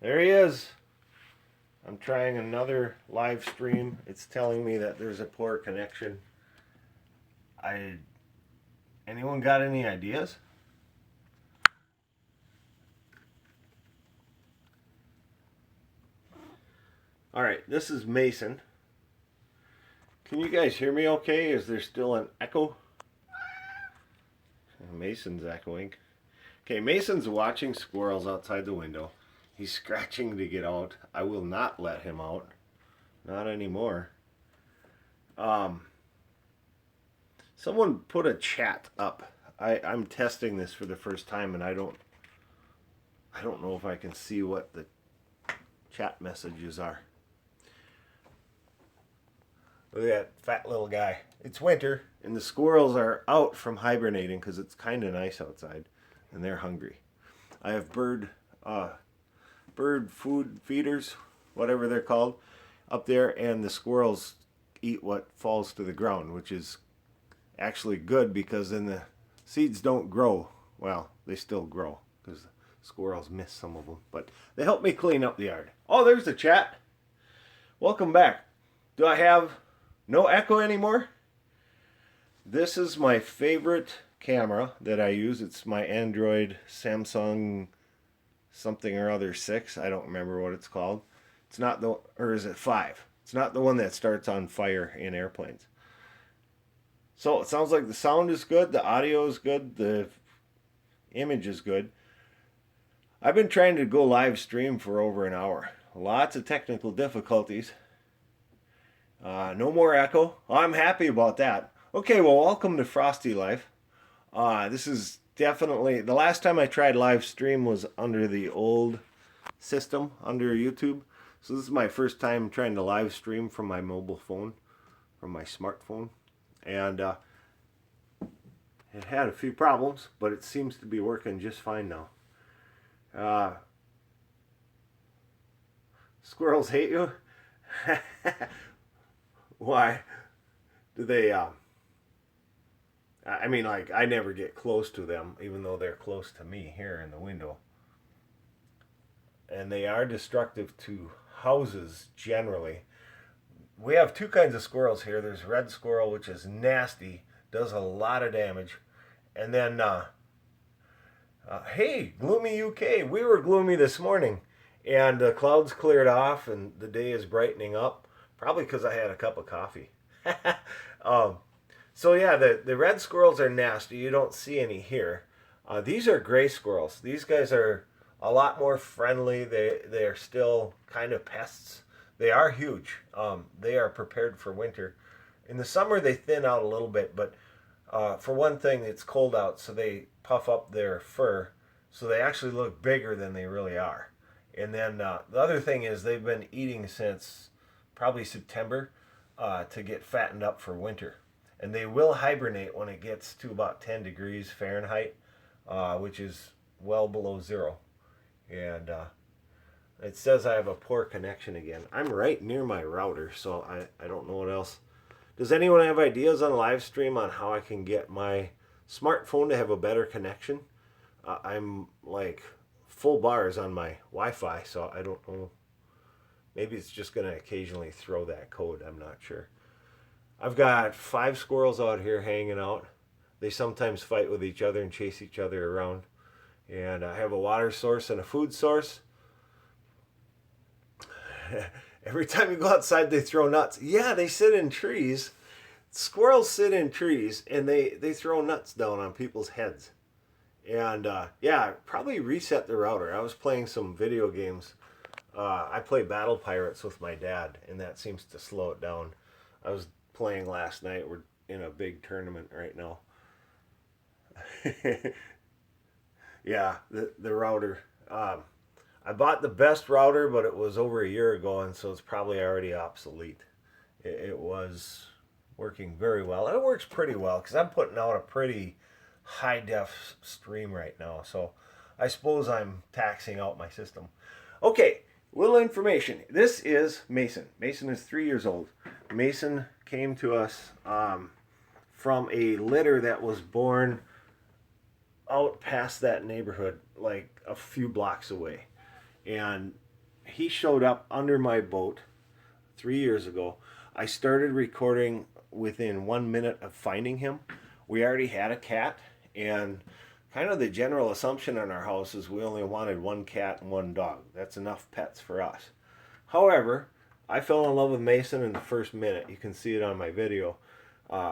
There he is. I'm trying another live stream. It's telling me that there's a poor connection. I Anyone got any ideas? All right, this is Mason. Can you guys hear me okay? Is there still an echo? Mason's echoing. Okay, Mason's watching squirrels outside the window. He's scratching to get out. I will not let him out. Not anymore. Someone put a chat up. I'm testing this for the first time, and I don't know if I can see what the chat messages are. Look at that fat little guy. It's winter, and the squirrels are out from hibernating because it's kind of nice outside, and they're hungry. I have bird food feeders, whatever they're called, up there, and the squirrels eat what falls to the ground, which is actually good because then the seeds don't grow. Well, they still grow because the squirrels miss some of them, but they help me clean up the yard. Oh, there's the chat. Welcome back. Do I have no echo anymore? This is my favorite camera that I use. It's my Android Samsung something or other 6. I don't remember what it's called. It's not the, or is it 5? It's not the one that starts on fire in airplanes. So it sounds like the sound is good, the audio is good, the image is good. I've been trying to go live stream for over an hour. Lots of technical difficulties. No more echo. I'm happy about that. Okay, well, welcome to Frosty Life. This is definitely, the last time I tried live stream was under the old system, under YouTube. So this is my first time trying to live stream from my mobile phone, from my smartphone. And it had a few problems, but it seems to be working just fine now. Squirrels hate you? Why? Do they, I mean, like, I never get close to them, even though they're close to me here in the window. And they are destructive to houses generally. We have two kinds of squirrels here. There's red squirrel, which is nasty, does a lot of damage. And then, hey, gloomy UK. We were gloomy this morning, and the clouds cleared off, and the day is brightening up. Probably because I had a cup of coffee. So yeah, the red squirrels are nasty. You don't see any here. These are gray squirrels. These guys are a lot more friendly. They are still kind of pests. They are huge. They are prepared for winter. In the summer they thin out a little bit, but for one thing, it's cold out, so they puff up their fur, so they actually look bigger than they really are. And then the other thing is they've been eating since probably September to get fattened up for winter. And they will hibernate when it gets to about 10 degrees Fahrenheit, which is well below zero. And it says I have a poor connection again. I'm right near my router, so I don't know what else. Does anyone have ideas on live stream on how I can get my smartphone to have a better connection? I'm like full bars on my Wi-Fi, so I don't know. Maybe it's just going to occasionally throw that code. I'm not sure. I've got 5 squirrels out here hanging out. They sometimes fight with each other and chase each other around. And I have a water source and a food source. Every time you go outside, they throw nuts. Yeah, they sit in trees. Squirrels sit in trees, and they throw nuts down on people's heads. And yeah, probably reset the router. I was playing some video games. I play Battle Pirates with my dad, and that seems to slow it down. I was playing last night. We're in a big tournament right now. Yeah, the router. I bought the best router, but it was over a year ago, and so it's probably already obsolete. It was working very well. And it works pretty well because I'm putting out a pretty high def stream right now. So I suppose I'm taxing out my system. Okay, little information. This is Mason. Mason is 3 years old. Mason came to us from a litter that was born out past that neighborhood, like a few blocks away. And he showed up under my boat 3 years ago. I started recording within 1 minute of finding him. We already had a cat, and kind of the general assumption in our house is we only wanted one cat and one dog. That's enough pets for us. However, I fell in love with Mason in the first minute. You can see it on my video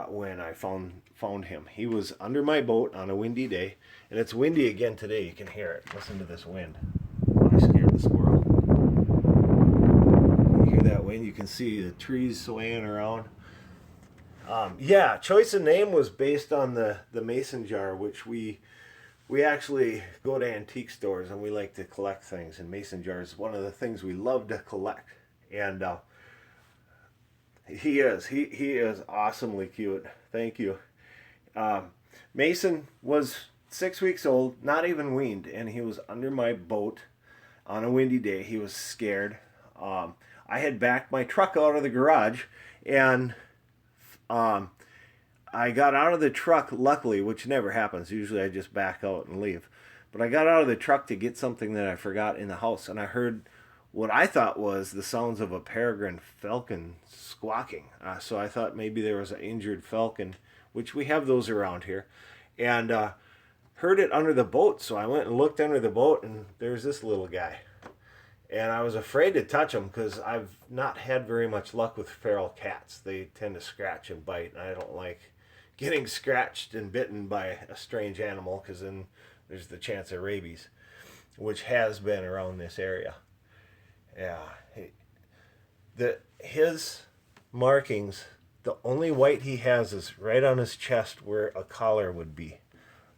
when I found him. He was under my boat on a windy day, and it's windy again today. You can hear it. Listen to this wind. I scared the squirrel. You hear that wind? You can see the trees swaying around. Yeah, choice of name was based on the mason jar, which we actually go to antique stores and we like to collect things. And mason jars is one of the things we love to collect. And he is awesomely cute. Thank you. Mason was 6 weeks old, not even weaned, and he was under my boat on a windy day. He was scared. I had backed my truck out of the garage, and I got out of the truck, luckily, which never happens. Usually I just back out and leave. But I got out of the truck to get something that I forgot in the house, and I heard what I thought was the sounds of a peregrine falcon squawking. So I thought maybe there was an injured falcon, which we have those around here, and heard it under the boat. So I went and looked under the boat, and there's this little guy. And I was afraid to touch him because I've not had very much luck with feral cats. They tend to scratch and bite, and I don't like getting scratched and bitten by a strange animal because then there's the chance of rabies, which has been around this area. Yeah, his markings, the only white he has is right on his chest where a collar would be.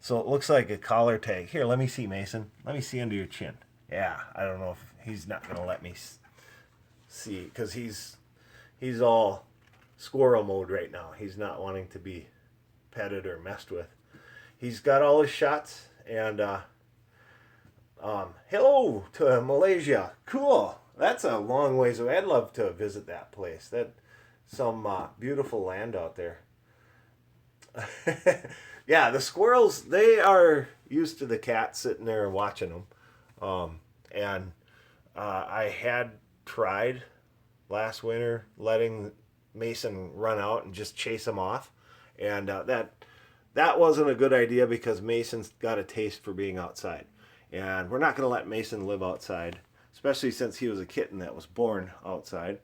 So it looks like a collar tag. Here, let me see, Mason. Let me see under your chin. Yeah, I don't know if he's not going to let me see because he's all squirrel mode right now. He's not wanting to be petted or messed with. He's got all his shots, and hello to Malaysia. Cool. That's a long ways away. I'd love to visit that place. That's some beautiful land out there. Yeah, the squirrels, they are used to the cats sitting there and watching them. And I had tried last winter letting Mason run out and just chase him off. And that wasn't a good idea because Mason's got a taste for being outside. And we're not going to let Mason live outside, especially since he was a kitten that was born outside.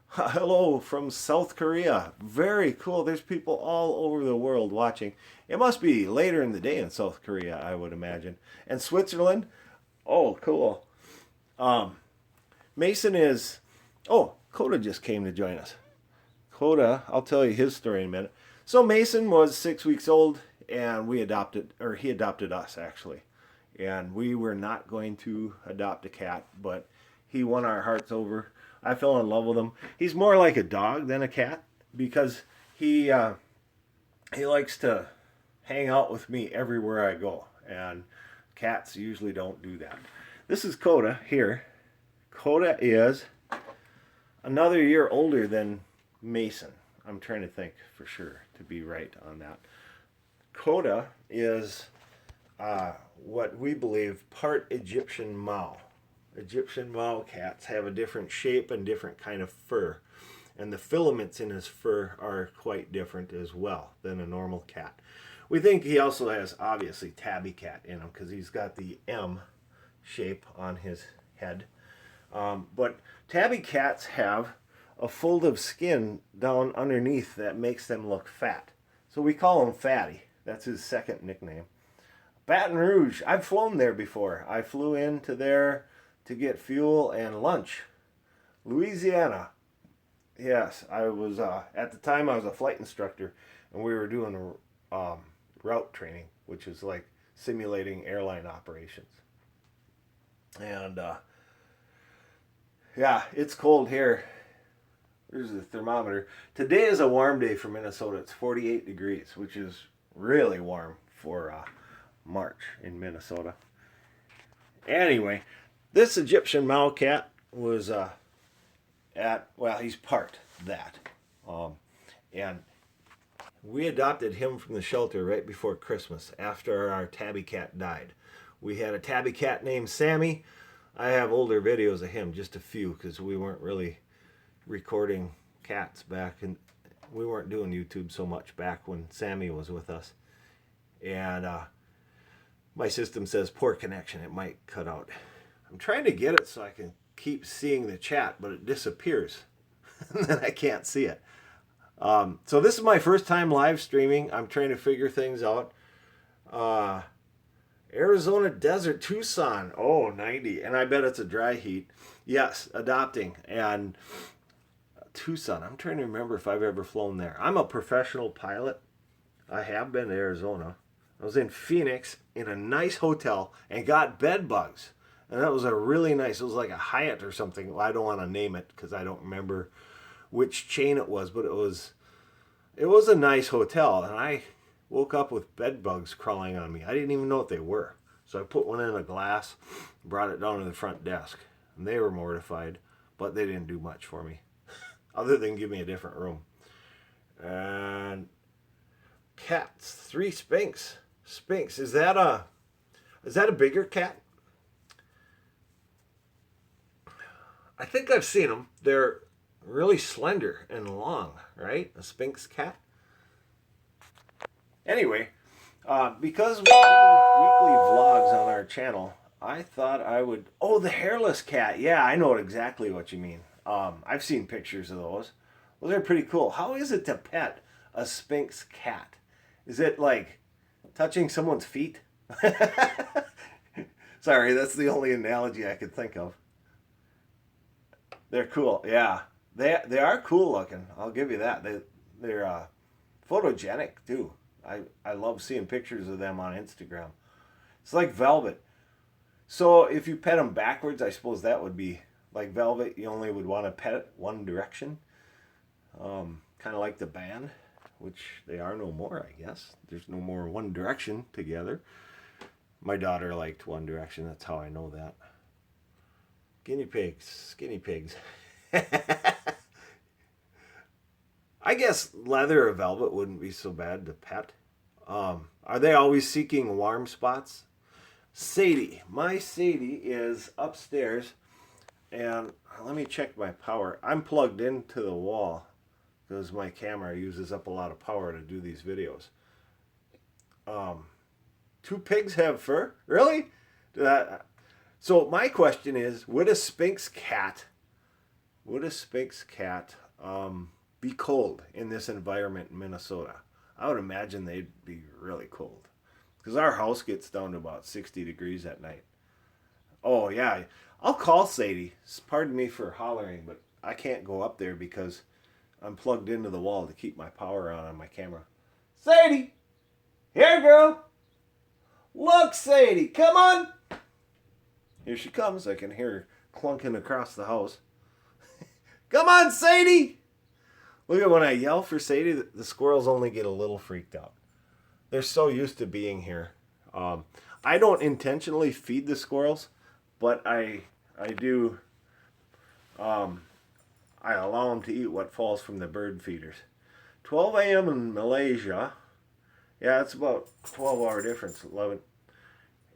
Hello from South Korea. Very cool. There's people all over the world watching. It must be later in the day in South Korea, I would imagine. And Switzerland. Oh, cool. Mason is... Oh, Coda just came to join us. Coda, I'll tell you his story in a minute. So Mason was 6 weeks old, and he adopted us, actually. And we were not going to adopt a cat, but he won our hearts over. I fell in love with him. He's more like a dog than a cat because he likes to hang out with me everywhere I go, and cats usually don't do that. This is Coda here. Coda is another year older than Mason. I'm trying to think for sure to be right on that. Coda is what we believe part Egyptian Mau. Egyptian Mau cats have a different shape and different kind of fur. And the filaments in his fur are quite different as well than a normal cat. We think he also has, obviously, tabby cat in him because he's got the M shape on his head. But tabby cats have a fold of skin down underneath that makes them look fat. So we call him Fatty. That's his second nickname. Baton Rouge. I've flown there before. I flew into there to get fuel and lunch. Louisiana. Yes, I was, at the time I was a flight instructor, and we were doing route training, which is like simulating airline operations. And, yeah, it's cold here. There's the thermometer. Today is a warm day for Minnesota. It's 48 degrees, which is really warm for March in Minnesota. Anyway, this Egyptian Mau cat was he's part that. And we adopted him from the shelter right before Christmas after our tabby cat died. We had a tabby cat named Sammy. I have older videos of him, just a few, because we weren't really recording cats back, and we weren't doing YouTube so much back when Sammy was with us. And my system says poor connection. It might cut out. I'm trying to get it so I can keep seeing the chat, but it disappears. And then I can't see it. So this is my first time live streaming. I'm trying to figure things out. Arizona desert, Tucson. Oh, 90. And I bet it's a dry heat. Yes, adopting. And Tucson. I'm trying to remember if I've ever flown there. I'm a professional pilot. I have been to Arizona. I was in Phoenix in a nice hotel and got bed bugs. And that was a really nice, it was like a Hyatt or something. Well, I don't want to name it because I don't remember which chain it was, but it was a nice hotel. And I woke up with bed bugs crawling on me. I didn't even know what they were. So I put one in a glass, brought it down to the front desk. And they were mortified, but they didn't do much for me. Other than give me a different room. And cats, 3 Sphinx. Sphinx, is that a bigger cat? I think I've seen them. They're really slender and long, right? A Sphinx cat. Anyway, because we do weekly vlogs on our channel, I thought I would... Oh, the hairless cat. Yeah, I know exactly what you mean. I've seen pictures of those. Those are pretty cool. How is it to pet a Sphinx cat? Is it like touching someone's feet? Sorry, that's the only analogy I could think of. They're cool, yeah. They are cool looking. I'll give you that. They're photogenic too. I love seeing pictures of them on Instagram. It's like velvet. So if you pet them backwards, I suppose that would be like velvet. You only would want to pet it one direction. Kind of like the band, which they are no more, I guess. There's no more One Direction together. My daughter liked One Direction. That's how I know that. Guinea pigs, skinny pigs. I guess leather or velvet wouldn't be so bad to pet. Are they always seeking warm spots? Sadie. My Sadie is upstairs. And let me check my power. I'm plugged into the wall because my camera uses up a lot of power to do these videos. 2 pigs have fur? Really? So my question is, would a Sphinx cat be cold in this environment in Minnesota? I would imagine they'd be really cold because our house gets down to about 60 degrees at night. Oh yeah, I'll call Sadie. Pardon me for hollering, but I can't go up there because I'm plugged into the wall to keep my power on my camera. Sadie! Here, girl! Look, Sadie, come on! Here she comes. I can hear her clunking across the house. Come on, Sadie! Look at when I yell for Sadie, the squirrels only get a little freaked out. They're so used to being here. I don't intentionally feed the squirrels, but I do. I allow them to eat what falls from the bird feeders. 12 a.m. in Malaysia. Yeah, it's about 12-hour difference. 11.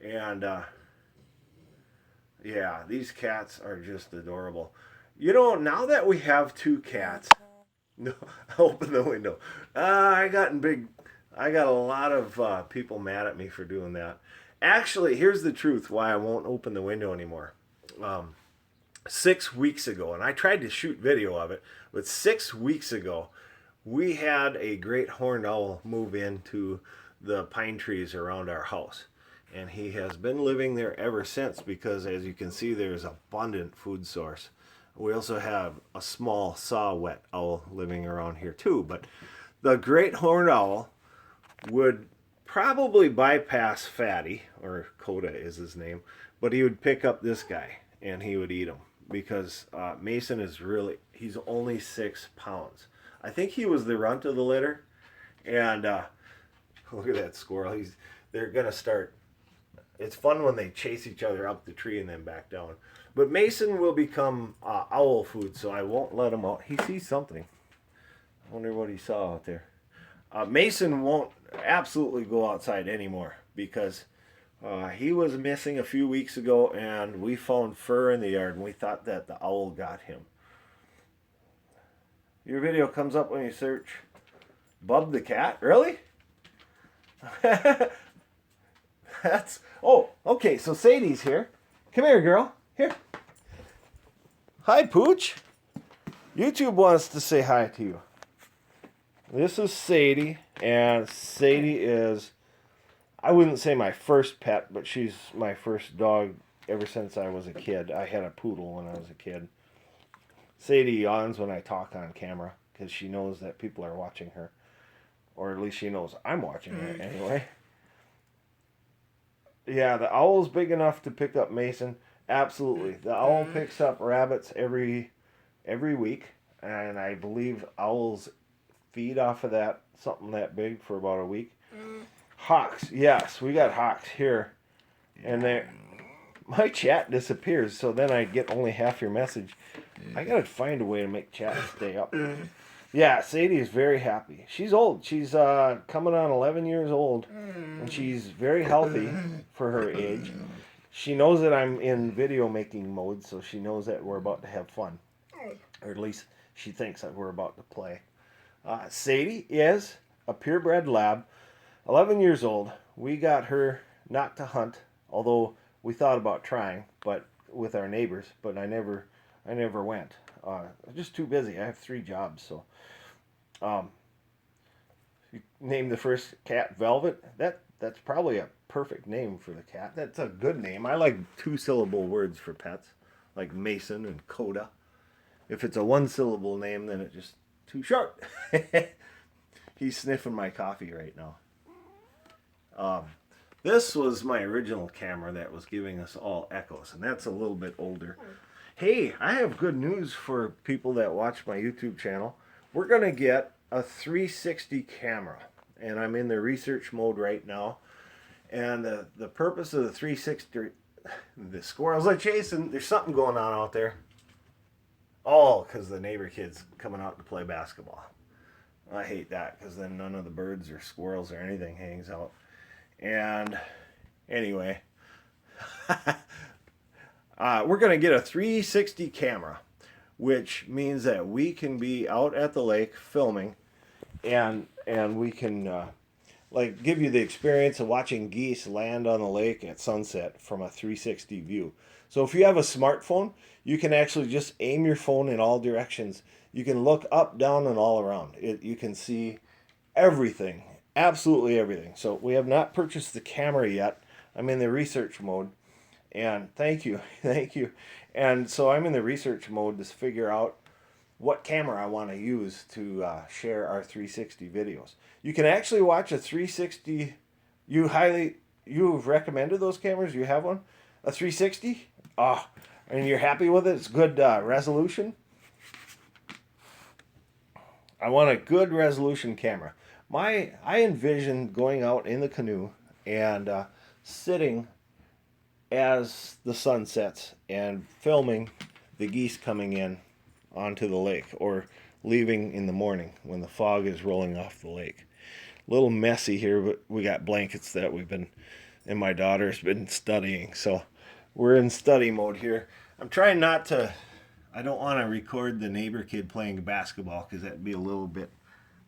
And yeah, these cats are just adorable. You know, now that we have 2 cats, no, open the window. I got a lot of people mad at me for doing that. Actually, here's the truth why I won't open the window anymore. 6 weeks ago, and I tried to shoot video of it, but 6 weeks ago, we had a great horned owl move into the pine trees around our house. And he has been living there ever since because, as you can see, there's abundant food source. We also have a small saw-whet owl living around here too. But the great horned owl would probably bypass Fatty, or Coda is his name, but he would pick up this guy and he would eat him because Mason is he's only 6 pounds. I think he was the runt of the litter. And look at that squirrel. They're going to start. It's fun when they chase each other up the tree and then back down. But Mason will become owl food, so I won't let him out. He sees something. I wonder what he saw out there. Mason won't absolutely go outside anymore because He was missing a few weeks ago, and we found fur in the yard, and we thought that the owl got him. Your video comes up when you search Bub the cat? Really? That's... Oh, okay, so Sadie's here. Come here, girl. Here. Hi, Pooch. YouTube wants to say hi to you. This is Sadie, and Sadie is, I wouldn't say my first pet, but she's my first dog ever since I was a kid. I had a poodle when I was a kid. Sadie yawns when I talk on camera because she knows that people are watching her. Or at least she knows I'm watching her anyway. Yeah, the owl's big enough to pick up Mason. Absolutely. The owl picks up rabbits every week. And I believe owls feed off of that, something that big, for about a week. Hawks. Yes, we got hawks here. And my chat disappears, so then I get only half your message. I gotta find a way to make chat stay up. Yeah, Sadie is very happy. She's old. She's coming on 11 years old, and she's very healthy for her age. She knows that I'm in video making mode, so she knows that we're about to have fun. Or at least she thinks that we're about to play. Sadie is a purebred lab, 11 years old. We got her not to hunt, although we thought about trying, but with our neighbors, but I never went. Just too busy. I have 3 jobs, so. You named the first cat Velvet. That's probably a perfect name for the cat. That's a good name. I like 2-syllable words for pets, like Mason and Coda. If it's a 1-syllable name, then it's just too short. He's sniffing my coffee right now. This was my original camera that was giving us all echoes, and that's a little bit older. Hey, I have good news for people that watch my YouTube channel. We're going to get a 360 camera, and I'm in the research mode right now. And the purpose of the 360, the squirrels are chasing, there's something going on out there. All because the neighbor kid's coming out to play basketball. I hate that because then none of the birds or squirrels or anything hangs out. And anyway, we're going to get a 360 camera, which means that we can be out at the lake filming, and we can like give you the experience of watching geese land on the lake at sunset from a 360 view. So if you have a smartphone, you can actually just aim your phone in all directions. You can look up, down, and all around. You can see everything, absolutely everything. So we have not purchased the camera yet. I'm in the research mode. And thank you. And so I'm in the research mode to figure out what camera I want to use to share our 360 videos. You can actually watch a 360. You've recommended those cameras. You have one, a 360. And you're happy with it. It's good resolution. I want a good resolution camera. I envision going out in the canoe and sitting as the sun sets and filming the geese coming in onto the lake, or leaving in the morning when the fog is rolling off the lake. A little messy here, but we got blankets that and my daughter's been studying, so we're in study mode here. I'm trying not to, I don't want to record the neighbor kid playing basketball because that'd be a little bit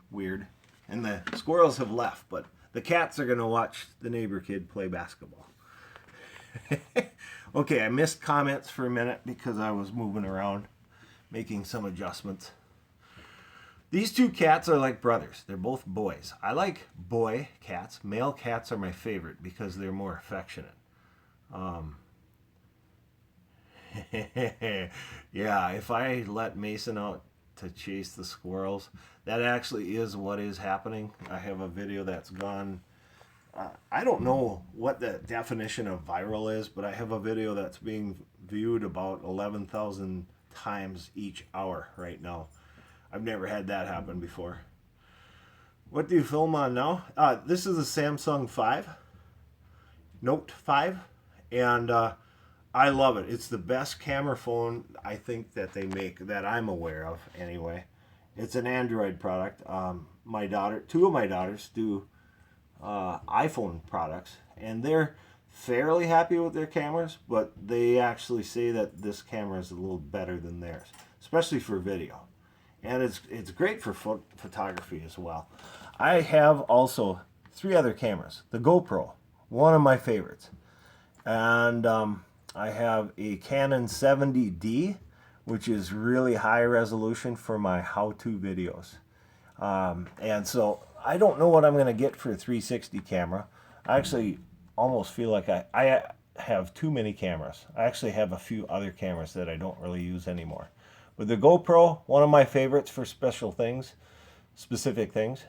weird. And the squirrels have left, but the cats are going to watch the neighbor kid play basketball. Okay, I missed comments for a minute because I was moving around, making some adjustments. These 2 cats are like brothers. They're both boys. I like boy cats. Male cats are my favorite because they're more affectionate. Yeah, if I let Mason out to chase the squirrels, that actually is what is happening. I have a video that's gone, I don't know what the definition of viral is, but I have a video that's being viewed about 11,000 times each hour right now. I've never had that happen before. What do you film on now? This is a Samsung 5, Note 5, and I love it. It's the best camera phone I think that they make, that I'm aware of anyway. It's an Android product. 2 of my daughters do iPhone products, and they're fairly happy with their cameras, but they actually say that this camera is a little better than theirs, especially for video. And it's great for photography as well. I have also 3 other cameras. The GoPro, one of my favorites. And I have a Canon 70D, which is really high resolution for my how-to videos. And so I don't know what I'm going to get for a 360 camera. I actually almost feel like I have too many cameras. I actually have a few other cameras that I don't really use anymore. But the GoPro, one of my favorites for special things, specific things.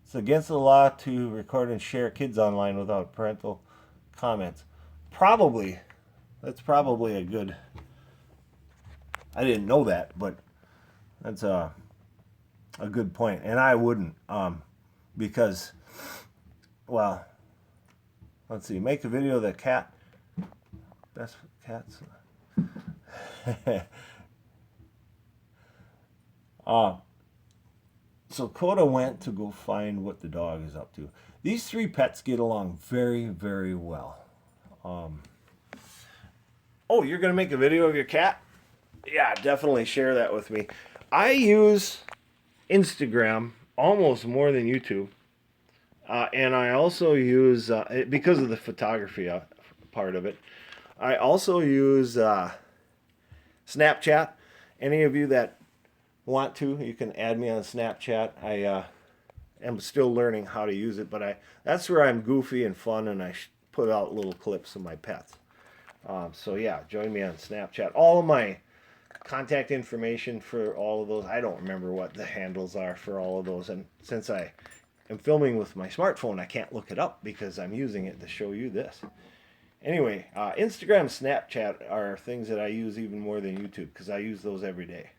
It's against the law to record and share kids online without parental comments. Probably. That's probably a good... I didn't know that, but that's a good point. And I wouldn't, because, well, let's see. Make a video of the cat. Best cats. So Coda went to go find what the dog is up to. These 3 pets get along very, very well. Oh, you're going to make a video of your cat? Yeah, definitely share that with me. I use Instagram almost more than YouTube. And I also use, because of the photography part of it, I also use Snapchat. Any of you that want to, you can add me on Snapchat. I am still learning how to use it, but that's where I'm goofy and fun, and I put out little clips of my pets. So yeah, join me on Snapchat. All of my contact information for all of those, I don't remember what the handles are for all of those, and since I am filming with my smartphone, I can't look it up because I'm using it to show you this. Anyway, Instagram, Snapchat are things that I use even more than YouTube because I use those every day.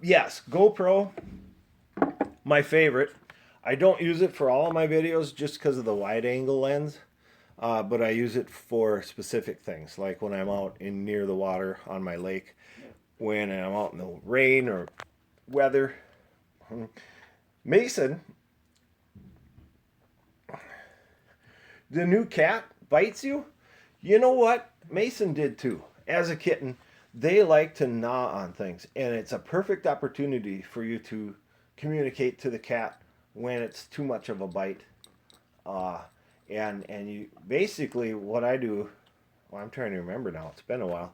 Yes, GoPro, my favorite. I don't use it for all of my videos just because of the wide angle lens, but I use it for specific things, like when I'm out near the water on my lake, when I'm out in the rain or weather. Mason, the new cat bites you? You know what? Mason did too. As a kitten, they like to gnaw on things, and it's a perfect opportunity for you to communicate to the cat when it's too much of a bite. And you basically, what I do, well, I'm trying to remember now, it's been a while.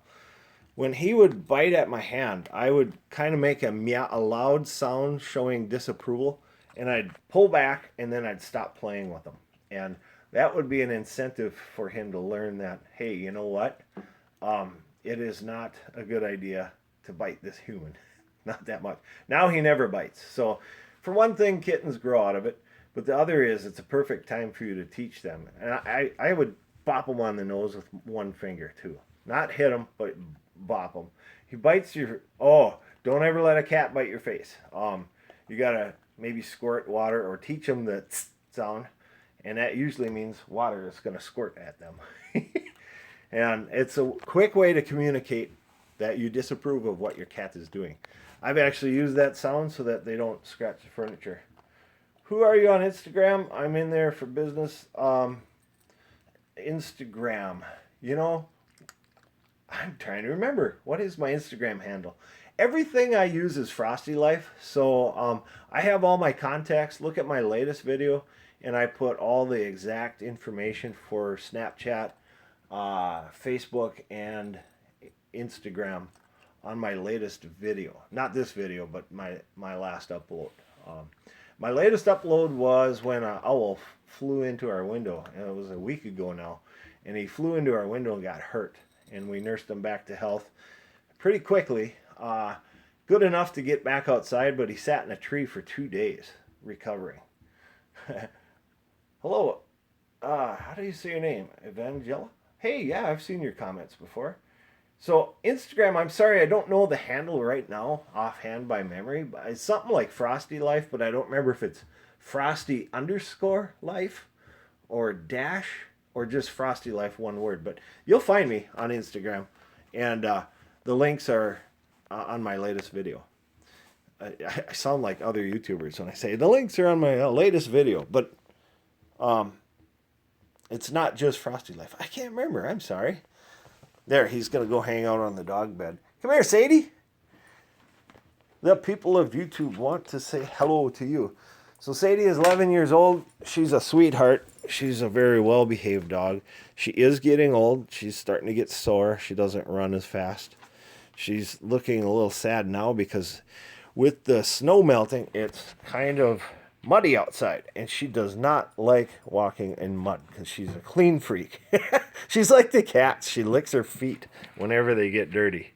When he would bite at my hand, I would kind of make a loud sound showing disapproval, and I'd pull back, and then I'd stop playing with him. And that would be an incentive for him to learn that, hey, you know what? It is not a good idea to bite this human. Not that much. Now he never bites. So for one thing, kittens grow out of it. But the other is it's a perfect time for you to teach them. And I would bop them on the nose with one finger too. Not hit them, but bop them. He bites your... Oh, don't ever let a cat bite your face. You got to maybe squirt water or teach them the tss sound. And that usually means water is going to squirt at them. And it's a quick way to communicate that you disapprove of what your cat is doing. I've actually used that sound so that they don't scratch the furniture. Who are you on Instagram? I'm in there for business. Instagram. You know, I'm trying to remember. What is my Instagram handle? Everything I use is Frosty Life. So I have all my contacts. Look at my latest video, and I put all the exact information for Snapchat, Facebook, and Instagram on my latest video. Not this video, but my last upload. My latest upload was when an owl flew into our window, and it was a week ago now, and he flew into our window and got hurt, and we nursed him back to health pretty quickly. Good enough to get back outside, but he sat in a tree for 2 days recovering. Hello, how do you say your name? Evangela? Hey, yeah, I've seen your comments before. So Instagram, I'm sorry, I don't know the handle right now offhand by memory, but it's something like Frosty Life, but I don't remember if it's Frosty_Life or dash or just Frosty Life, one word. But you'll find me on Instagram, and the links are on my latest video. I sound like other YouTubers when I say the links are on my latest video, but It's not just Frosty Life. I can't remember. I'm sorry. There, he's going to go hang out on the dog bed. Come here, Sadie. The people of YouTube want to say hello to you. So Sadie is 11 years old. She's a sweetheart. She's a very well-behaved dog. She is getting old. She's starting to get sore. She doesn't run as fast. She's looking a little sad now because with the snow melting, it's kind of muddy outside. And she does not like walking in mud because she's a clean freak. She's like the cats. She licks her feet whenever they get dirty.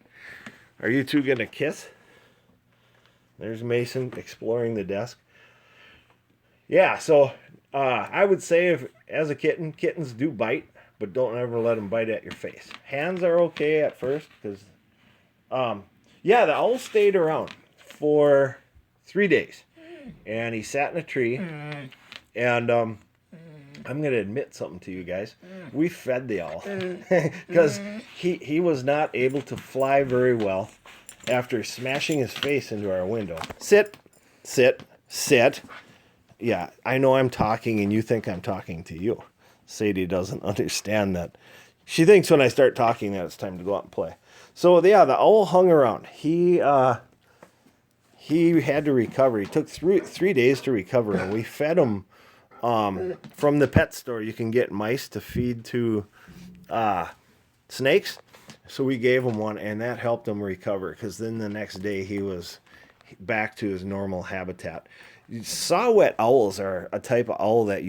Are you two going to kiss? There's Mason exploring the desk. Yeah, so I would say if as a kitten, kittens do bite, but don't ever let them bite at your face. Hands are okay at first because, yeah, the owl stayed around for 3 days, and he sat in a tree. And I'm going to admit something to you guys. We fed the owl because he was not able to fly very well after smashing his face into our window. Sit, sit, sit. Yeah, I know I'm talking and you think I'm talking to you. Sadie doesn't understand that. She thinks when I start talking that it's time to go out and play. So yeah, the owl hung around. He had to recover. He took three days to recover, and we fed him from the pet store. You can get mice to feed to snakes. So we gave him one, and that helped him recover, because then the next day he was back to his normal habitat. Saw-whet owls are a type of owl that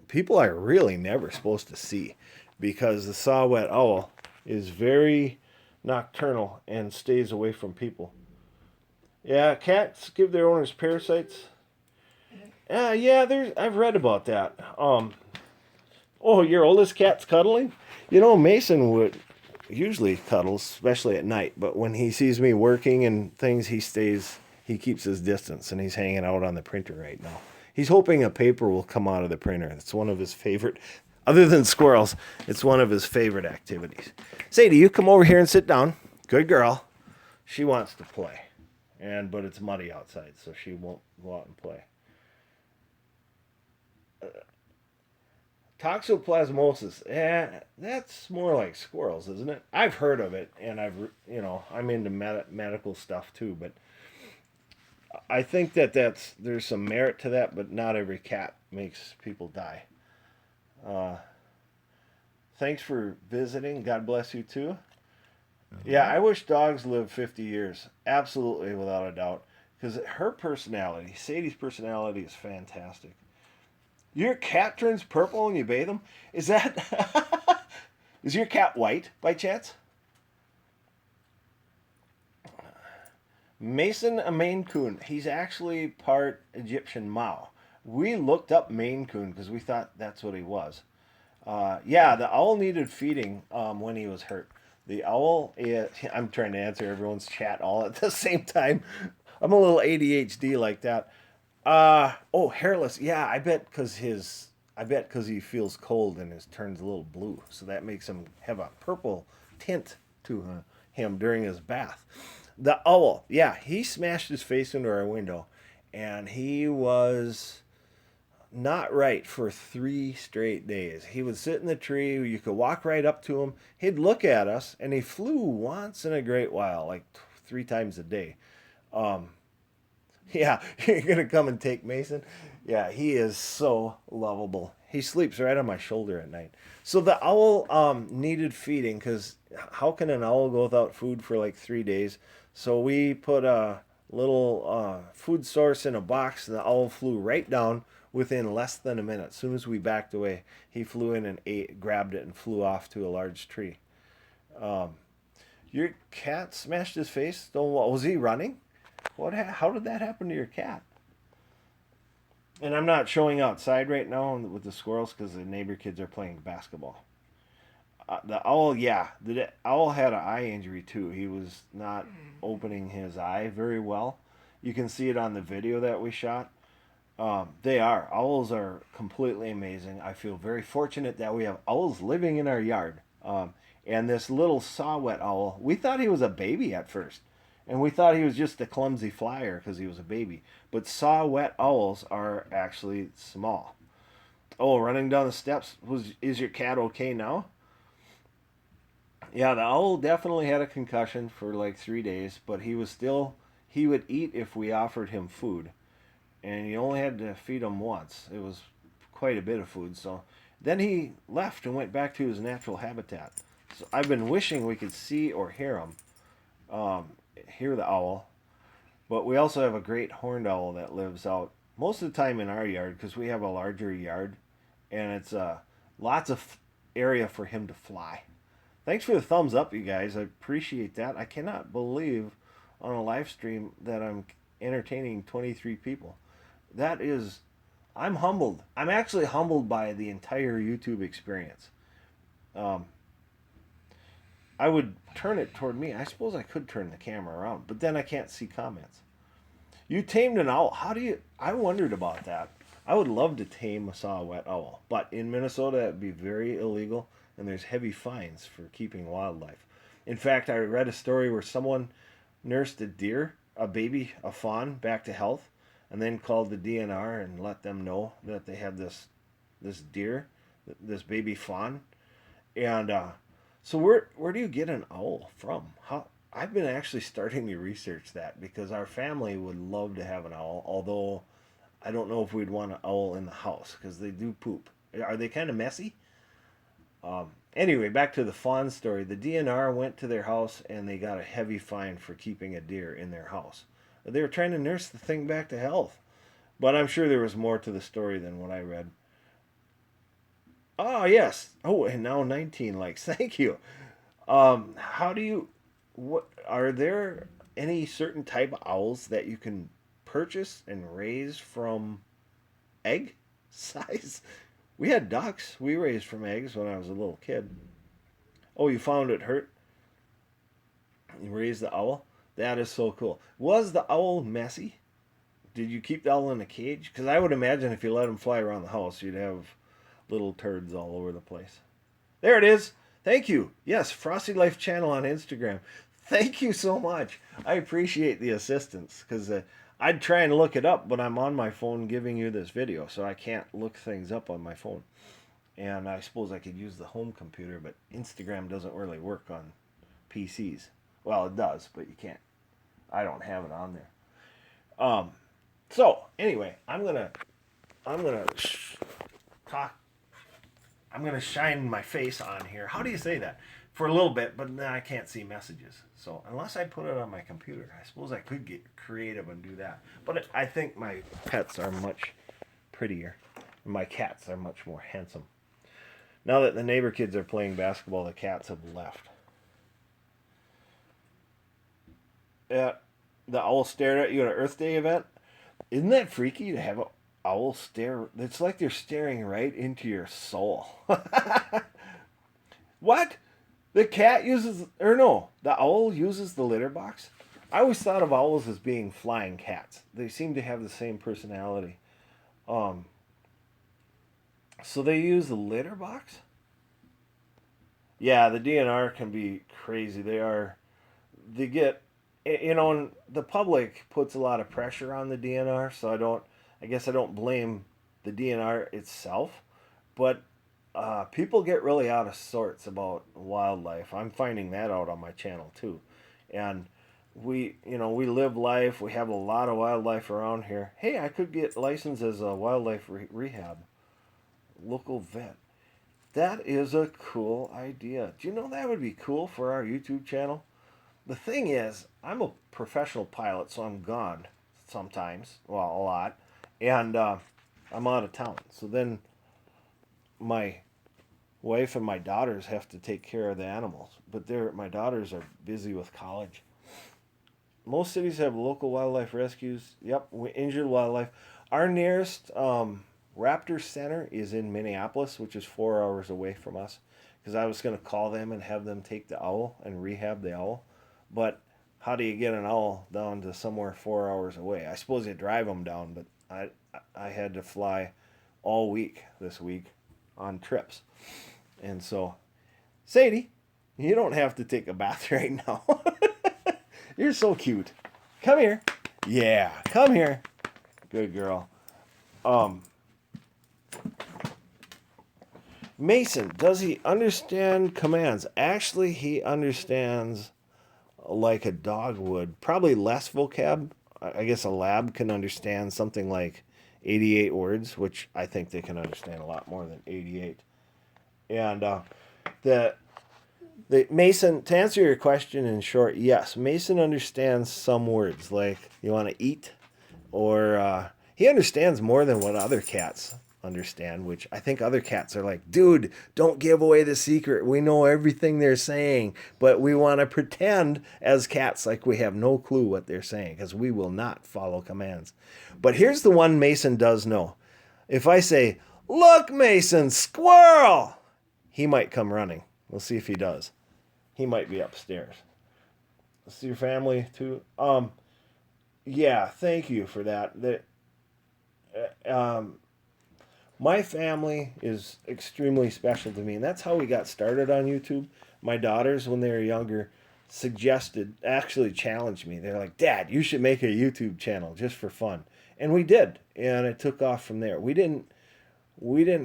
people are really never supposed to see, because the saw-whet owl is very nocturnal and stays away from people. Yeah, cats give their owners parasites. Yeah, I've read about that. Oh, your oldest cat's cuddling? Mason would usually cuddles, especially at night, but when he sees me working and things, he keeps his distance, and he's hanging out on the printer right now. He's hoping a paper will come out of the printer. It's one of his favorite, other than squirrels, it's one of his favorite activities. Sadie, you come over here and sit down. Good girl. She wants to play, but it's muddy outside, so she won't go out and play. Toxoplasmosis, that's more like squirrels, isn't it? I've heard of it, and I'm into medical stuff too, but I think there's some merit to that, but not every cat makes people die. Thanks for visiting. God bless you too. Yeah, I wish dogs lived 50 years. Absolutely, without a doubt. Because her personality, Sadie's personality, is fantastic. Your cat turns purple when you bathe him? Is your cat white by chance? Mason, a Maine Coon. He's actually part Egyptian Mao. We looked up Maine Coon because we thought that's what he was. Yeah, the owl needed feeding when he was hurt. The owl, I'm trying to answer everyone's chat all at the same time. I'm a little ADHD like that. Hairless. Yeah, I bet because he feels cold and his turns a little blue, so that makes him have a purple tint to him during his bath. The owl, yeah, he smashed his face into our window, and he was not right for 3 straight days. He would sit in the tree. You could walk right up to him. He'd look at us, and he flew once in a great while, like 3 times a day. Yeah, you're going to come and take Mason? Yeah, he is so lovable. He sleeps right on my shoulder at night. So the owl needed feeding, because how can an owl go without food for like 3 days? So we put a little food source in a box, and the owl flew right down within less than a minute. As soon as we backed away, he flew in and grabbed it, and flew off to a large tree. Your cat smashed his face? Was he running? How did that happen to your cat? And I'm not showing outside right now with the squirrels because the neighbor kids are playing basketball. The owl, yeah, the owl had an eye injury too. He was not opening his eye very well. You can see it on the video that we shot. Owls are completely amazing. I feel very fortunate that we have owls living in our yard. And this little saw-whet owl, we thought he was a baby at first. And we thought he was just a clumsy flyer because he was a baby. But saw-whet owls are actually small. Oh, running down the steps. Is your cat okay now? Yeah, the owl definitely had a concussion for like 3 days, but he would eat if we offered him food, and you only had to feed him once. It was quite a bit of food, so then he left and went back to his natural habitat. So I've been wishing we could see or hear him, hear the owl, but we also have a great horned owl that lives out most of the time in our yard because we have a larger yard, and it's lots of area for him to fly. Thanks for the thumbs up, you guys. I appreciate that. I cannot believe on a live stream that I'm entertaining 23 people. That is, I'm humbled. I'm actually humbled by the entire YouTube experience. Um, I would turn it toward me. I suppose I could turn the camera around, but then I can't see comments. You tamed an owl. How do you? I wondered about that. I would love to tame a saw-whet owl, but in Minnesota that'd be very illegal, and there's heavy fines for keeping wildlife. In fact, I read a story where someone nursed a deer, a baby, a fawn, back to health, and then called the DNR and let them know that they had this deer, this baby fawn, and so where do you get an owl from? How I've been actually starting to research that because our family would love to have an owl, although I don't know if we'd want an owl in the house because they do poop. Are they kind of messy? Anyway, back to the fawn story. The DNR went to their house and they got a heavy fine for keeping a deer in their house. They were trying to nurse the thing back to health. But I'm sure there was more to the story than what I read. Oh, yes. Oh, and now 19 likes. Thank you. How do you, what, are there any certain type of owls that you can purchase and raise from egg size? We had ducks we raised from eggs when I was a little kid. Oh, you found it hurt? You raised the owl? That is so cool. Was the owl messy? Did you keep the owl in a cage? Because I would imagine if you let him fly around the house, you'd have little turds all over the place. There it is. Thank you. Yes, Frosty Life Channel on Instagram. Thank you so much. I appreciate the assistance because I'd try and look it up, but I'm on my phone giving you this video, so I can't look things up on my phone. And I suppose I could use the home computer, but Instagram doesn't really work on PCs. Well, it does, but you can't. I don't have it on there. So anyway, I'm gonna talk. I'm gonna shine my face on here. How do you say that? For a little bit, but then I can't see messages. So unless I put it on my computer, I suppose I could get creative and do that. But I think my pets are much prettier. My cats are much more handsome. Now that the neighbor kids are playing basketball, the cats have left. Yeah, the owl stared at you at an Earth Day event. Isn't that freaky to have an owl stare? It's like they're staring right into your soul. What? The cat uses, or no, the owl uses the litter box? I always thought of owls as being flying cats. They seem to have the same personality. Um, so they use the litter box? Yeah, the DNR can be crazy. They get, and the public puts a lot of pressure on the DNR, so I guess I don't blame the DNR itself, but people get really out of sorts about wildlife. I'm finding that out on my channel too, and we live life. We have a lot of wildlife around here. Hey, I could get licensed as a wildlife rehab, local vet. That is a cool idea. Do you know that would be cool for our YouTube channel? The thing is, I'm a professional pilot, so I'm gone sometimes. Well, a lot. And I'm out of town. So then my wife and my daughters have to take care of the animals. But my daughters are busy with college. Most cities have local wildlife rescues. Yep, injured wildlife. Our nearest raptor center is in Minneapolis, which is 4 hours away from us. Because I was going to call them and have them take the owl and rehab the owl. But how do you get an owl down to somewhere 4 hours away? I suppose you drive them down, but I had to fly all week this week on trips. And so, Sadie, you don't have to take a bath right now. You're so cute. Come here. Yeah, come here. Good girl. Mason, does he understand commands? Actually, he understands like a dog would. Probably less vocab. I guess a lab can understand something like 88 words, which I think they can understand a lot more than 88. And the Mason, to answer your question in short, yes, Mason understands some words like you want to eat, or he understands more than what other cats understand, which I think other cats are like, dude, don't give away the secret. We know everything they're saying, but we want to pretend as cats like we have no clue what they're saying because we will not follow commands. But here's the one Mason does know. If I say, look, Mason, squirrel, he might come running. We'll see if he does. He might be upstairs. See your family too. Yeah, thank you for that. My family is extremely special to me, and that's how we got started on YouTube. My daughters, when they were younger, actually challenged me. They're like, "Dad, you should make a YouTube channel just for fun," and we did, and it took off from there. We didn't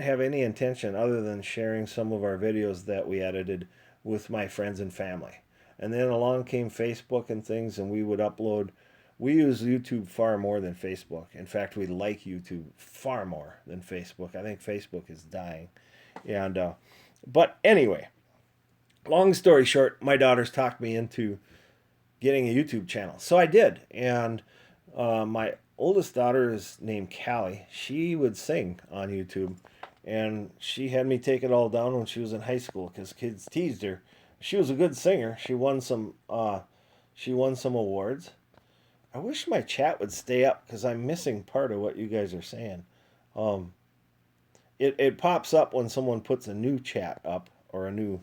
have any intention other than sharing some of our videos that we edited with my friends and family. And then along came Facebook and things, and we would upload. We use YouTube far more than Facebook. In fact, we like YouTube far more than Facebook. I think Facebook is dying. And but anyway, long story short, my daughters talked me into getting a YouTube channel, so I did. And my oldest daughter is named Callie. She would sing on YouTube, and she had me take it all down when she was in high school because kids teased her. She was a good singer. She won some. She won some awards. I wish my chat would stay up because I'm missing part of what you guys are saying. Um, it pops up when someone puts a new chat up or a new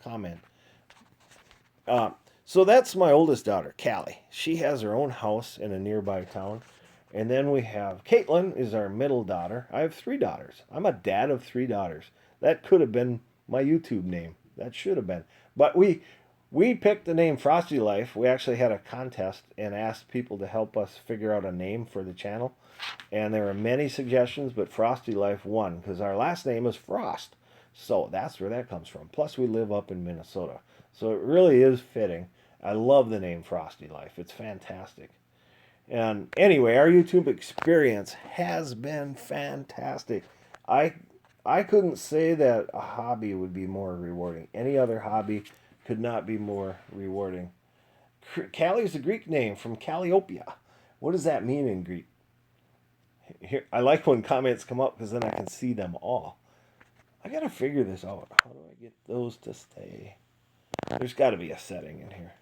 comment. Uh, so that's my oldest daughter, Callie. She has her own house in a nearby town. And then we have Caitlin is our middle daughter. I have three daughters. I'm a dad of three daughters. That could have been my YouTube name. That should have been. But we picked the name Frosty Life. We actually had a contest and asked people to help us figure out a name for the channel. And there were many suggestions, but Frosty Life won because our last name is Frost. So that's where that comes from. Plus, we live up in Minnesota. So it really is fitting. I love the name Frosty Life. It's fantastic. And anyway, our YouTube experience has been fantastic. I I couldn't say that a hobby would be more rewarding. Any other hobby could not be more rewarding. Callie is a Greek name from Calliope. What does that mean in Greek? Here, I like when comments come up because then I can see them all. I gotta figure this out. How do I get those to stay? There's got to be a setting in here.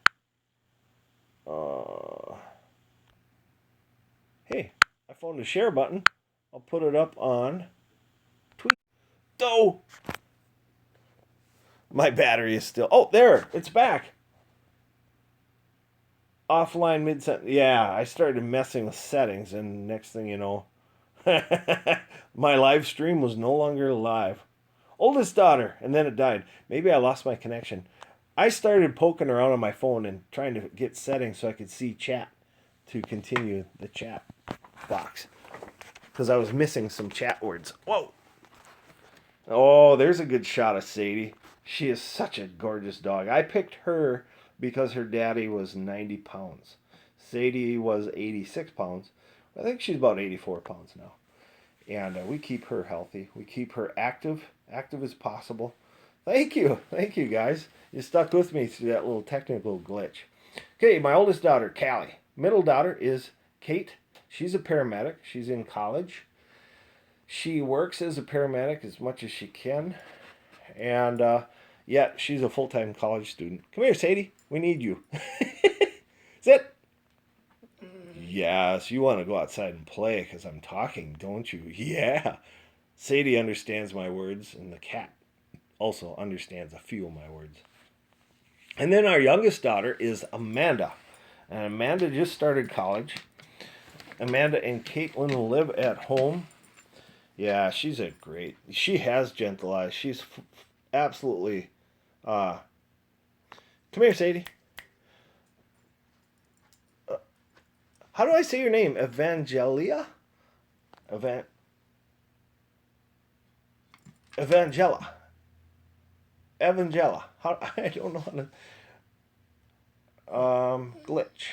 Hey, I found the share button. I'll put it up on tweet. Oh, my battery is still. Oh, there, it's back. Offline mid sentence. Yeah, I started messing with settings, and next thing you know, my live stream was no longer live. Oldest daughter, and then it died. Maybe I lost my connection. I started poking around on my phone and trying to get settings so I could see chat to continue the chat box because I was missing some chat words. Whoa! Oh, there's a good shot of Sadie. She is such a gorgeous dog. I picked her because her daddy was 90 pounds. Sadie was 86 pounds. I think she's about 84 pounds now. And we keep her healthy. We keep her active as possible. Thank you guys. You stuck with me through that little technical glitch. Okay, my oldest daughter, Callie. Middle daughter is Kate. She's a paramedic. She's in college. She works as a paramedic as much as she can. And yet she's a full-time college student. Come here, Sadie. We need you. Sit. Yes, you want to go outside and play because I'm talking, don't you? Yeah. Sadie understands my words, and the cat also understands a few of my words. And then our youngest daughter is Amanda. And Amanda just started college. Amanda and Caitlin live at home. Yeah, she has gentle eyes. She's absolutely, come here, Sadie. How do I say your name? Evangela? Evangela. Evangela. How I don't know how to glitch.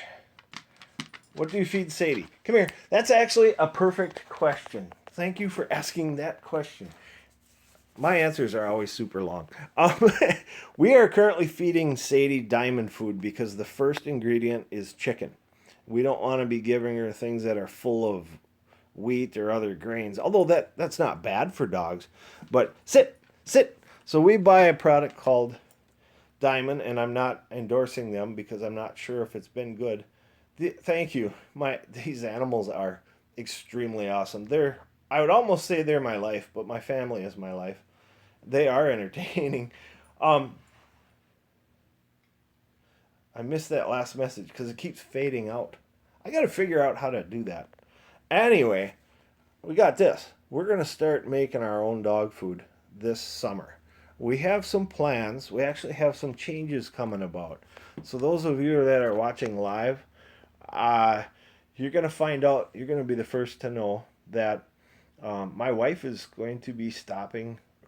What do you feed Sadie? Come here. That's actually a perfect question. Thank you for asking that question. My answers are always super long. We are currently feeding Sadie diamond food because the first ingredient is chicken. We don't want to be giving her things that are full of wheat or other grains, although that's not bad for dogs. But sit. So we buy a product called Diamond, and I'm not endorsing them because I'm not sure if it's been good. Thank you. These animals are extremely awesome. I would almost say they're my life, but my family is my life. They are entertaining. Um, I missed that last message because it keeps fading out. I got to figure out how to do that. Anyway, we got this. We're going to start making our own dog food this summer. We have some plans. We actually have some changes coming about. So those of you that are watching live, you're going to find out, you're going to be the first to know that my wife is going to be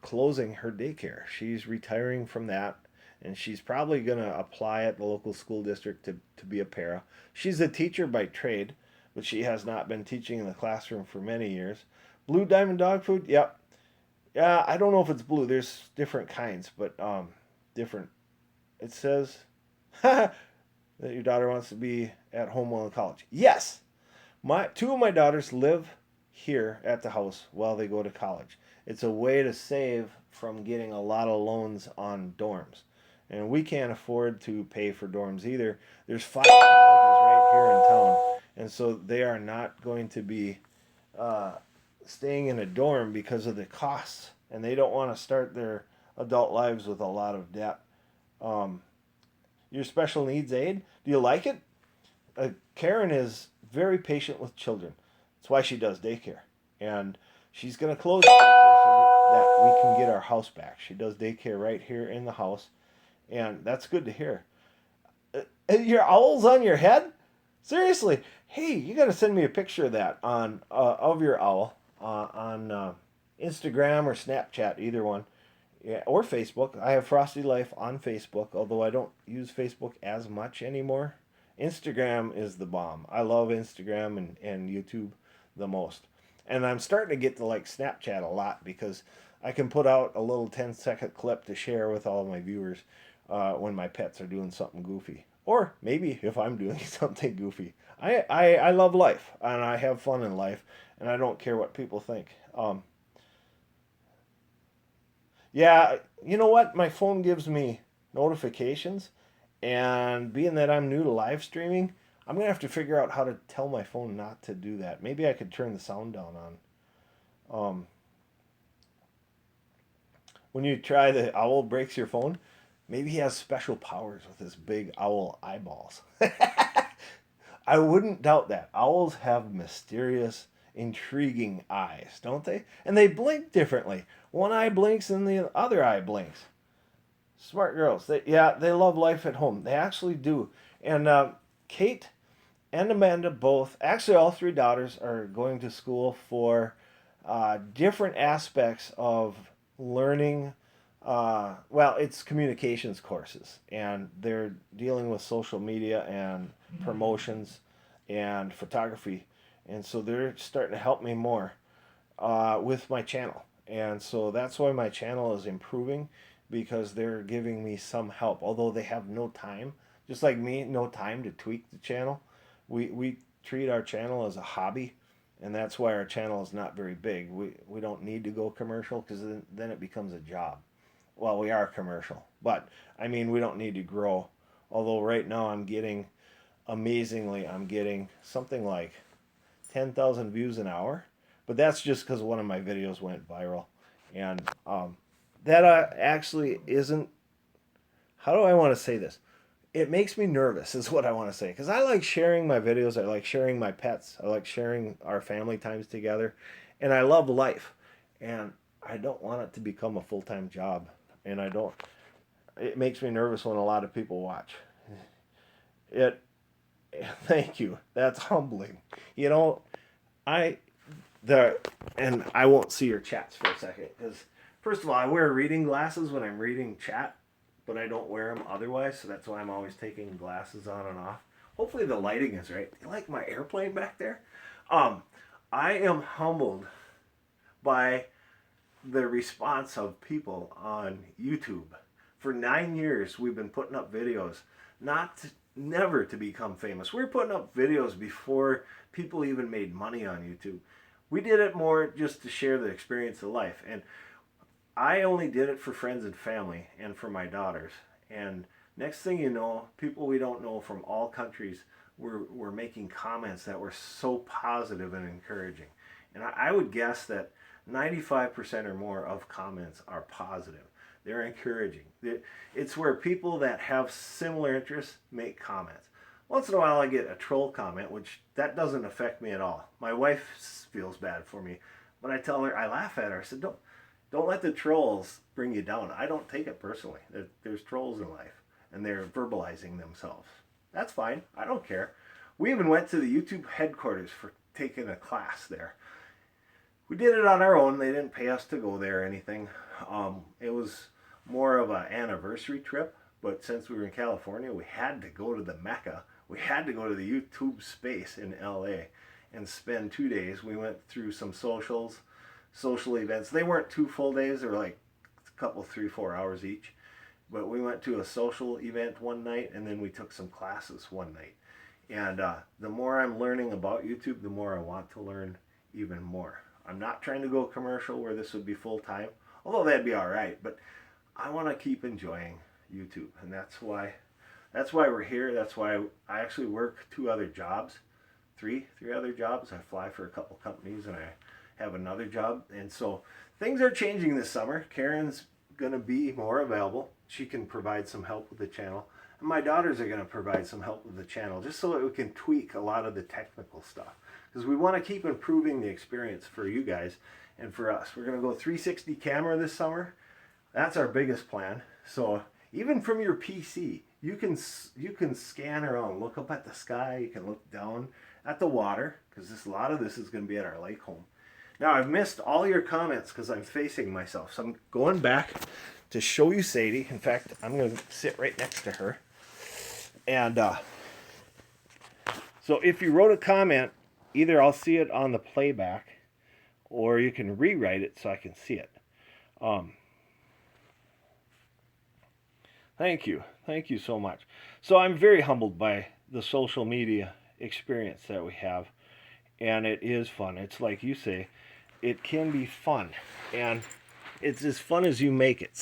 closing her daycare. She's retiring from that, and she's probably going to apply at the local school district to be a para. She's a teacher by trade, but she has not been teaching in the classroom for many years. Blue Diamond dog food? Yep. Yeah, I don't know if it's blue. There's different kinds, but different. It says that your daughter wants to be at home while in college. Yes. Two of my daughters live here at the house while they go to college. It's a way to save from getting a lot of loans on dorms. And we can't afford to pay for dorms either. There's 5 colleges right here in town. And so they are not going to be staying in a dorm because of the costs. And they don't want to start their adult lives with a lot of debt. Your special needs aide, do you like it? Karen is very patient with children. That's why she does daycare. And she's going to close the daycare so that we can get our house back. She does daycare right here in the house. And that's good to hear. Your owl's on your head? Seriously. Hey, you got to send me a picture of that of your owl on Instagram or Snapchat, either one. Yeah, or Facebook. I have Frosty Life on Facebook, although I don't use Facebook as much anymore. Instagram is the bomb. I love Instagram and YouTube the most. And I'm starting to get to like Snapchat a lot because I can put out a little 10-second clip to share with all of my viewers when my pets are doing something goofy. Or maybe if I'm doing something goofy. I love life, and I have fun in life, and I don't care what people think. Yeah, you know what? My phone gives me notifications, and being that I'm new to live streaming, I'm gonna have to figure out how to tell my phone not to do that. Maybe I could turn the sound down on. When you try the owl breaks your phone, maybe he has special powers with his big owl eyeballs. I wouldn't doubt that. Owls have mysterious, intriguing eyes, don't they? And they blink differently. One eye blinks and the other eye blinks. Smart girls. They love life at home. They actually do. And Kate and Amanda both, actually all 3 daughters are going to school for different aspects of learning. It's communications courses, and they're dealing with social media and promotions and photography. And so they're starting to help me more with my channel. And so that's why my channel is improving, because they're giving me some help. Although they have no time, just like me, no time to tweak the channel. We treat our channel as a hobby, and that's why our channel is not very big. We don't need to go commercial because then it becomes a job. Well, we are commercial, but I mean, we don't need to grow. Although right now I'm getting something like 10,000 views an hour, but that's just because one of my videos went viral. And that actually isn't, how do I want to say this? It makes me nervous is what I want to say, because I like sharing my videos. I like sharing my pets. I like sharing our family times together, and I love life, and I don't want it to become a full-time job. And it makes me nervous when a lot of people watch it. Thank you. That's humbling. You know, and I won't see your chats for a second because First of all, I wear reading glasses when I'm reading chat, but I don't wear them otherwise, so that's why I'm always taking glasses on and off. Hopefully the lighting is right. You like my airplane back there? I am humbled by the response of people on YouTube. For 9 years, we've been putting up videos, never to become famous. We were putting up videos before people even made money on YouTube. We did it more just to share the experience of life. And I only did it for friends and family and for my daughters. And next thing you know, people we don't know from all countries were making comments that were so positive and encouraging. And I would guess that 95% or more of comments are positive. They're encouraging. It's where people that have similar interests make comments. Once in a while I get a troll comment, which that doesn't affect me at all. My wife feels bad for me, but I tell her, I laugh at her. I said, don't let the trolls bring you down. I don't take it personally. There's trolls in life, and they're verbalizing themselves. That's fine. I don't care. We even went to the YouTube headquarters for taking a class there. We did it on our own. They didn't pay us to go there or anything. It was more of an anniversary trip, but since we were in California, we had to go to the Mecca. We had to go to the YouTube space in LA and spend 2 days. We went through some social events. They weren't 2 full days. They were like a couple, 3-4 hours each. But we went to a social event one night, and then we took some classes one night. And the more I'm learning about YouTube, the more I want to learn even more. I'm not trying to go commercial where this would be full-time, although that'd be all right. But I want to keep enjoying YouTube, and that's why we're here. That's why I actually work 2 other jobs, three other jobs. I fly for a couple companies, and I have another job. And so things are changing this summer. Karen's going to be more available. She can provide some help with the channel. And my daughters are going to provide some help with the channel, just so that we can tweak a lot of the technical stuff. Because we want to keep improving the experience for you guys and for us. We're going to go 360 camera this summer. That's our biggest plan. So even from your PC, you can scan around, look up at the sky. You can look down at the water, because a lot of this is going to be at our lake home. Now, I've missed all your comments because I'm facing myself. So I'm going back to show you Sadie. In fact, I'm going to sit right next to her. And so if you wrote a comment, either I'll see it on the playback, or you can rewrite it so I can see it. Thank you. Thank you so much. So I'm very humbled by the social media experience that we have. And it is fun. It's like you say, it can be fun. And it's as fun as you make it.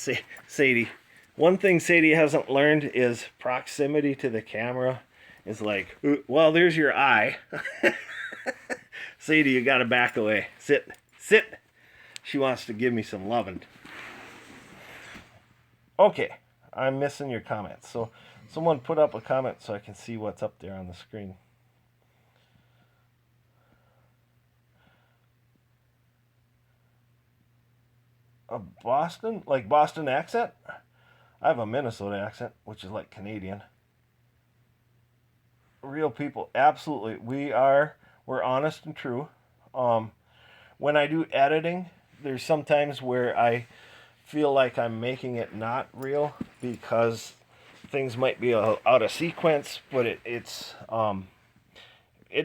Sadie, one thing Sadie hasn't learned is proximity to the camera is like, well, there's your eye. Sadie, you got to back away. Sit. She wants to give me some loving. Okay, I'm missing your comments. So someone put up a comment so I can see what's up there on the screen. A Boston accent? I have a Minnesota accent, which is like Canadian. Real people, absolutely. We're honest and true. When I do editing, there's sometimes where I feel like I'm making it not real because things might be out of sequence, but it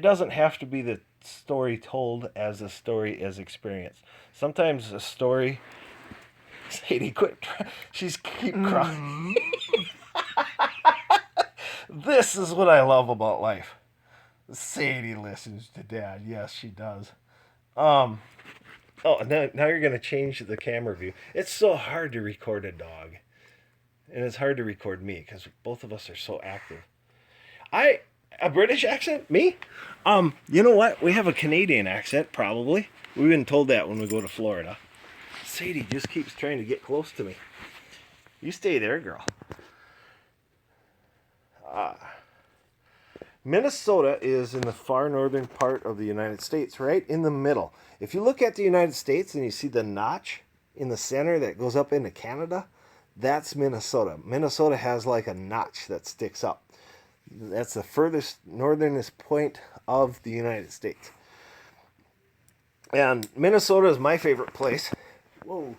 doesn't have to be the story told as a story as experienced. Sometimes a story. Sadie, quit. She's keep crying. This is what I love about life. Sadie listens to Dad. Yes, she does. Oh, now you're going to change the camera view. It's so hard to record a dog. And it's hard to record me because both of us are so active. A British accent? Me? You know what? We have a Canadian accent, probably. We've been told that when we go to Florida. Sadie just keeps trying to get close to me. You stay there, girl. Minnesota is in the far northern part of the United States, right in the middle. If you look at the United States and you see the notch in the center that goes up into Canada, that's Minnesota. Minnesota has like a notch that sticks up. That's the furthest northernest point of the United States. And Minnesota is my favorite place. Whoa.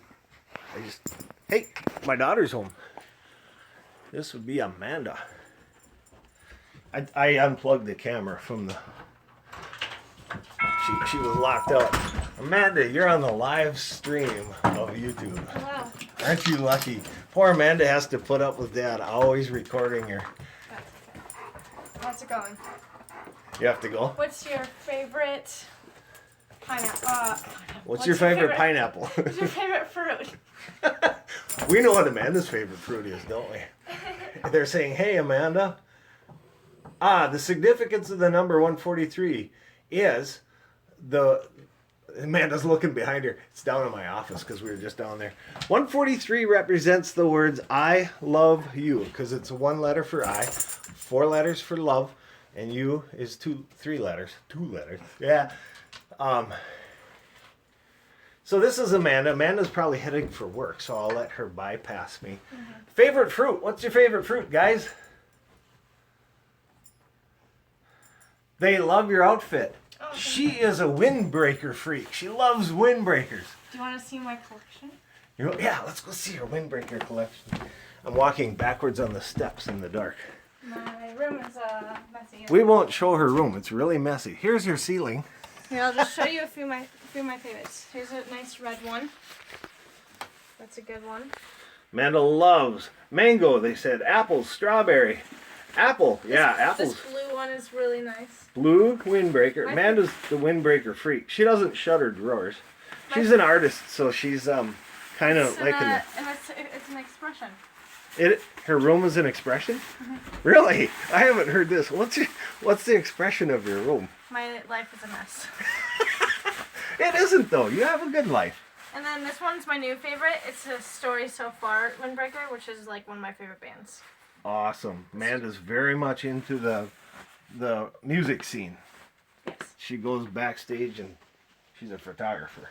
Hey, my daughter's home. This would be Amanda. I unplugged the camera from the... She was locked out. Amanda, you're on the live stream of YouTube. Hello. Aren't you lucky? Poor Amanda has to put up with Dad always recording her. That's okay. How's it going? You have to go? What's your favorite pineapple? What's your favorite pineapple? What's your favorite fruit? We know what Amanda's favorite fruit is, don't we? They're saying, hey, Amanda. The significance of the number 143 is Amanda's looking behind her. It's down in my office because we were just down there. 143 represents the words I love you because it's one letter for I, 4 letters for love, and you is 3 letters. 2 letters. Yeah. So this is Amanda. Amanda's probably heading for work, so I'll let her bypass me. Mm-hmm. Favorite fruit? What's your favorite fruit, guys? They love your outfit. Oh, she is a windbreaker freak. She loves windbreakers. Do you want to see my collection? Yeah, let's go see her windbreaker collection. I'm walking backwards on the steps in the dark. My room is messy. We won't show her room. It's really messy. Here's your ceiling. Here, I'll just show you a few of my favorites. Here's a nice red one. That's a good one. Amanda loves mango, they said. Apple, strawberry. Apple, yeah, apples. This blue one is really nice. Blue windbreaker. Amanda's the windbreaker freak. She doesn't shut her drawers. She's an artist, so she's kind of liking it. And it's an expression. Her room is an expression? Mm-hmm. Really? I haven't heard this. What's the expression of your room? My life is a mess. It isn't, though. You have a good life. And then this one's my new favorite. It's a Story So Far windbreaker, which is like one of my favorite bands. Awesome. Amanda's very much into the music scene. Yes. She goes backstage and she's a photographer.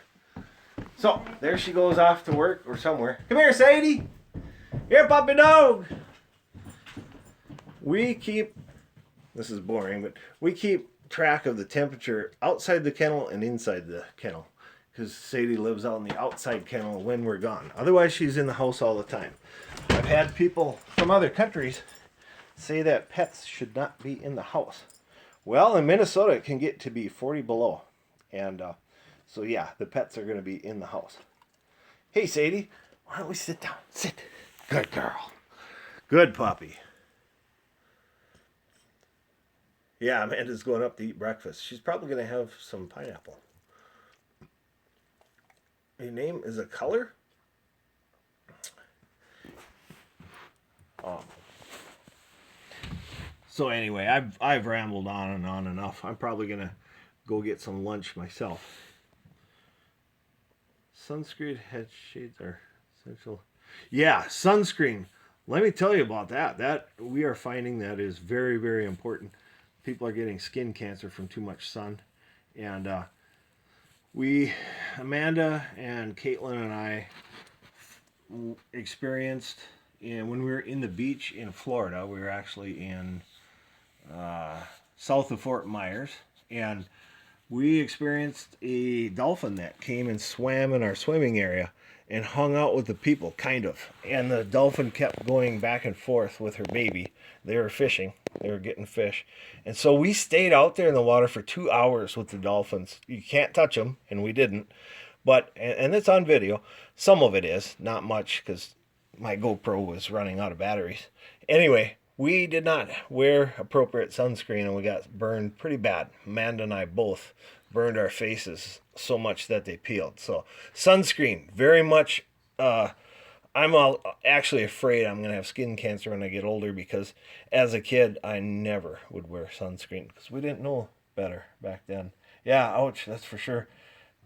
So, there she goes off to work or somewhere. Come here, Sadie. Here, puppy dog. This is boring, but we keep track of the temperature outside the kennel and inside the kennel. Because Sadie lives out in the outside kennel when we're gone. Otherwise, she's in the house all the time. I've had people from other countries say that pets should not be in the house. Well, in Minnesota, it can get to be 40 below. And so, yeah, the pets are going to be in the house. Hey, Sadie, why don't we sit down? Sit. Good girl. Good puppy. Yeah, Amanda's going up to eat breakfast. She's probably going to have some pineapple. Your name is a color? So anyway, I've rambled on and on enough. I'm probably going to go get some lunch myself. Sunscreen, head shades are essential. Yeah, sunscreen. Let me tell you about that. That we are finding that is very, very important. People are getting skin cancer from too much sun. And Amanda and Caitlin and I experienced, when we were in the beach in Florida, we were actually in south of Fort Myers, and we experienced a dolphin that came and swam in our swimming area and hung out with the people, kind of. And the dolphin kept going back and forth with her baby. They were fishing. They were getting fish. And so we stayed out there in the water for 2 hours with the dolphins. You can't touch them, and we didn't. But, and it's on video. Some of it is, not much, because my GoPro was running out of batteries. Anyway, we did not wear appropriate sunscreen, and we got burned pretty bad. Amanda and I both burned our faces so much that they peeled. So sunscreen, very much. I'm actually afraid I'm going to have skin cancer when I get older, because as a kid I never would wear sunscreen because we didn't know better back then. Yeah, ouch, that's for sure.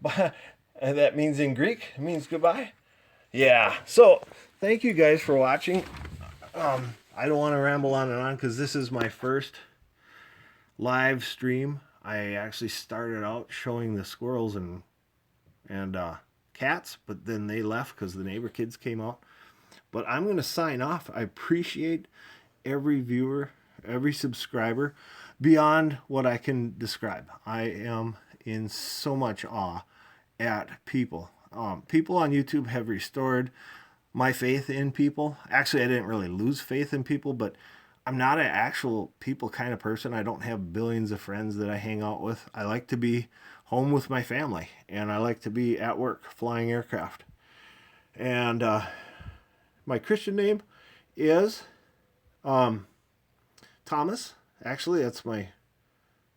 But that means in Greek, it means goodbye. Yeah, so thank you guys for watching. I don't want to ramble on and on because this is my first live stream. I actually started out showing the squirrels and cats, but then they left because the neighbor kids came out. But I'm going to sign off. I appreciate every viewer, every subscriber, beyond what I can describe. I am in so much awe at people. People on YouTube have restored my faith in people. Actually, I didn't really lose faith in people, but I'm not an actual people kind of person. I don't have billions of friends that I hang out with. I like to be home with my family, and I like to be at work flying aircraft. And my Christian name is Thomas. Actually, that's my,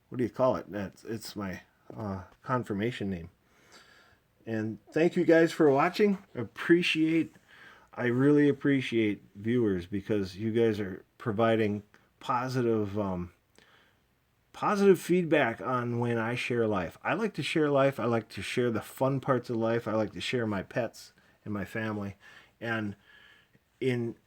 what do you call it? It's my confirmation name. And thank you guys for watching. I really appreciate viewers, because you guys are providing positive feedback on when I share life. I like to share life. I like to share the fun parts of life. I like to share my pets and my family. And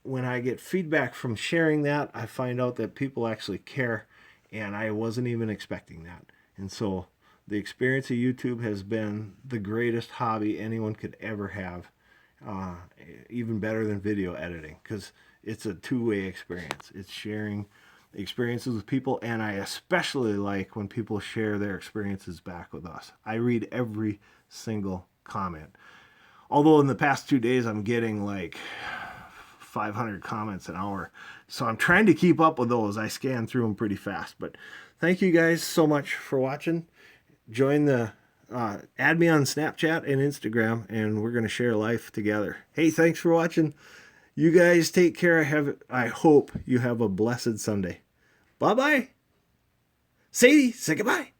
when I get feedback from sharing that, I find out that people actually care, and I wasn't even expecting that. And so the experience of YouTube has been the greatest hobby anyone could ever have, even better than video editing, because it's a two-way experience. It's sharing experiences with people, and I especially like when people share their experiences back with us. I read every single comment. Although in the past 2 days I'm getting like 500 comments an hour. So I'm trying to keep up with those. I scan through them pretty fast. But thank you guys so much for watching. Join the, add me on Snapchat and Instagram, and we're going to share life together. Hey, thanks for watching. You guys take care. I hope you have a blessed Sunday. Bye-bye. Sadie, say goodbye.